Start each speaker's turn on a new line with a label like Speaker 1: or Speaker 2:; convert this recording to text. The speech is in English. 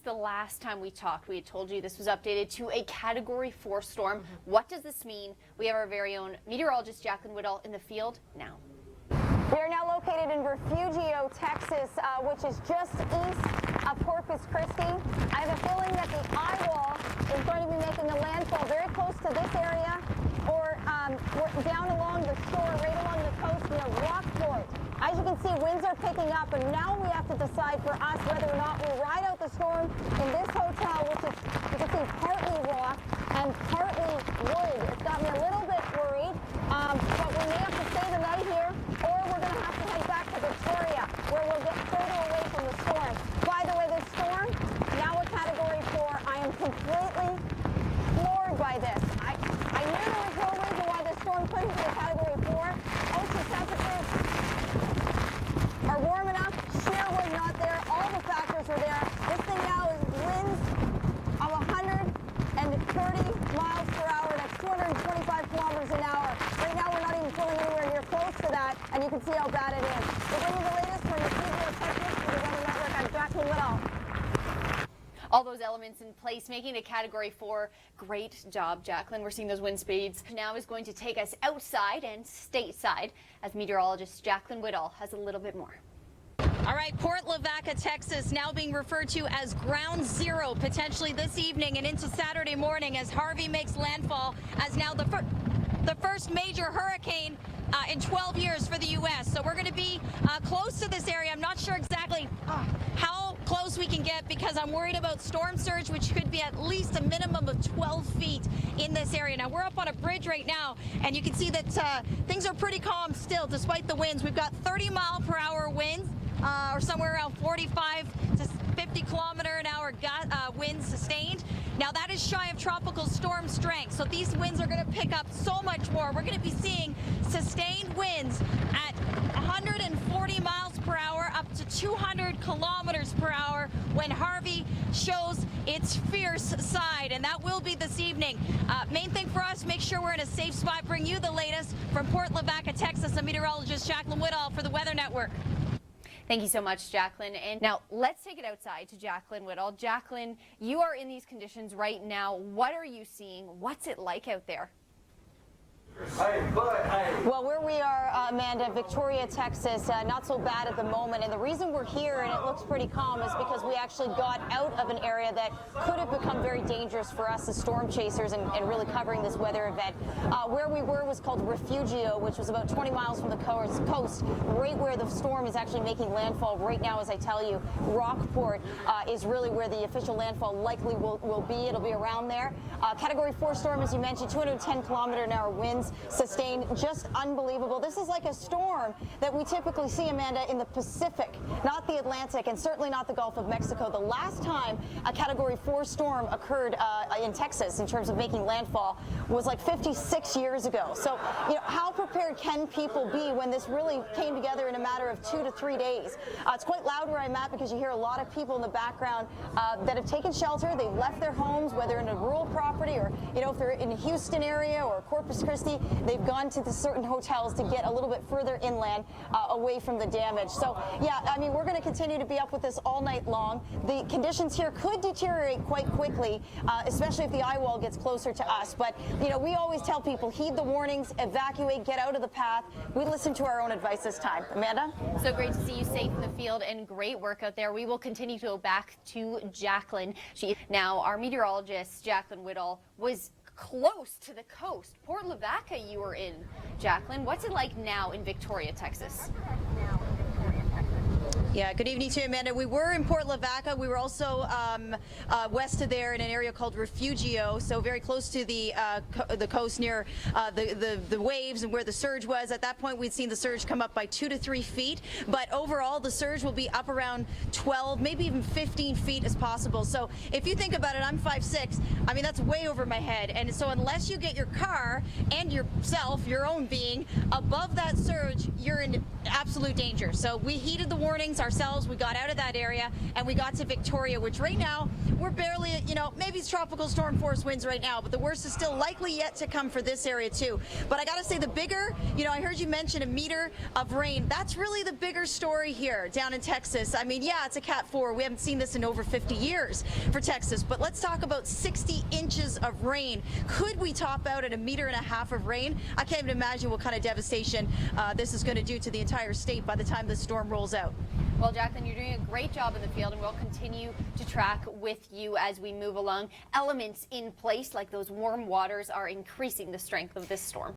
Speaker 1: the last time we talked, we had told you this was updated to a Category 4 storm. What does this mean? We have our very own meteorologist, Jaclyn Whittal, in the field now.
Speaker 2: We are now located in Refugio, Texas, which is just east of Corpus Christi. I have a feeling that the eye wall is going to be making a landfall very close to this area, or down along the shore, right along the coast near Rockport. As you can see, winds are picking up, and now we have to decide for us whether or not we ride out the storm in this hotel, which is, you can see, partly rock and partly wood. It's got me a little bit worried, but we may have to stay the night here, or we're going to have to head back to Victoria, where we'll get further away from the storm. By the way, this storm, now a Category 4, I am completely floored by this. I knew there was no reason why this storm couldn't be a Category 4. Ocean temperatures are warm enough, shear was not there, all the factors were there. This thing now is winds of 130 miles per hour, that's 225 kilometers an hour. Right now we're not even pulling anywhere near close to that, and you can see how bad it is. We're bringing the latest from the Refugio, Texas for the Weather Network. I'm Jaclyn Whittal.
Speaker 1: All those elements in place, making it a Category 4. Great job, Jaclyn. We're seeing those wind speeds. Now is going to take us outside and stateside as meteorologist Jaclyn Whittal has a little bit more.
Speaker 3: All right, Port Lavaca, Texas, now being referred to as ground zero potentially this evening and into Saturday morning as Harvey makes landfall as now the first major hurricane in 12 years for the U.S. So we're going to be close to this area. I'm not sure exactly how close we can get because I'm worried about storm surge, which could be at least a minimum of 12 feet in this area. Now, we're up on a bridge right now, and you can see that things are pretty calm still despite the winds. We've got 30-mile-per-hour winds, or somewhere around 45 to 50 kilometer-an-hour winds sustained. Now, that is shy of tropical storm strength, so these winds are going to pick up so much more. We're going to be seeing sustained winds at 140 miles per hour up to 200 kilometers per hour when Harvey shows its fierce side, and that will be this evening. Main thing for us, make sure we're in a safe spot. Bring you the latest from Port Lavaca, Texas. I'm meteorologist Jaclyn Whittal for the Weather Network.
Speaker 1: Thank you so much, Jaclyn. And now let's take it outside to Jaclyn Whittal. Jaclyn, you are in these conditions right now. What are you seeing? What's it like out there?
Speaker 2: Well, where we are, Amanda, Victoria, Texas, not so bad at the moment. And the reason we're here and it looks pretty calm is because we actually got out of an area that could have become very dangerous for us as storm chasers and really covering this weather event. Where we were was called Refugio, which was about 20 miles from the coast, right where the storm is actually making landfall right now, as I tell you. Rockport is really where the official landfall likely will be. It'll be around there. Category 4 storm, as you mentioned, 210 kilometer-an-hour winds. Sustained, just unbelievable. This is like a storm that we typically see, Amanda, in the Pacific, not the Atlantic, and certainly not the Gulf of Mexico. The last time a Category 4 storm occurred in Texas in terms of making landfall was like 56 years ago. So, you know, how prepared can people be when this really came together in a matter of 2 to 3 days? It's quite loud where I'm at because you hear a lot of people in the background that have taken shelter. They've left their homes, whether in a rural property or, you know, if they're in the Houston area or Corpus Christi, they've gone to the certain hotels to get a little bit further inland away from the damage. So, yeah, I mean, we're going to continue to be up with this all night long. The conditions here could deteriorate quite quickly, especially if the eye wall gets closer to us. But, you know, we always tell people, heed the warnings, evacuate, get out of the path. We listen to our own advice this time. Amanda?
Speaker 1: So great to see you safe in the field and great work out there. We will continue to go back to Jaclyn. Now, our meteorologist, Jaclyn Whittal, was close to the coast. Port Lavaca you were in, Jaclyn. What's it like now in Victoria, Texas?
Speaker 3: Yeah, good evening to you, Amanda. We were in Port Lavaca. We were also west of there in an area called Refugio, so very close to the coast near the waves and where the surge was. At that point, we'd seen the surge come up by 2 to 3 feet, but overall, the surge will be up around 12, maybe even 15 feet as possible. So if you think about it, I'm 5'6". I mean, that's way over my head. And so unless you get your car and yourself, your own being, above that surge, you're in absolute danger. So we heeded the warnings. Our ourselves. We got out of that area and we got to Victoria, which right now we're barely, maybe it's tropical storm force winds right now, but the worst is still likely yet to come for this area too. But I got to say, the bigger, I heard you mention a meter of rain. That's really the bigger story here down in Texas. I mean, yeah, it's a Cat 4. We haven't seen this in over 50 years for Texas, but let's talk about 60 inches of rain. Could we top out at 1.5 meters of rain? I can't even imagine what kind of devastation this is going to do to the entire state by the time the storm rolls out.
Speaker 1: Well, Jaclyn, you're doing a great job in the field, and we'll continue to track with you as we move along. Elements in place, like those warm waters, are increasing the strength of this storm.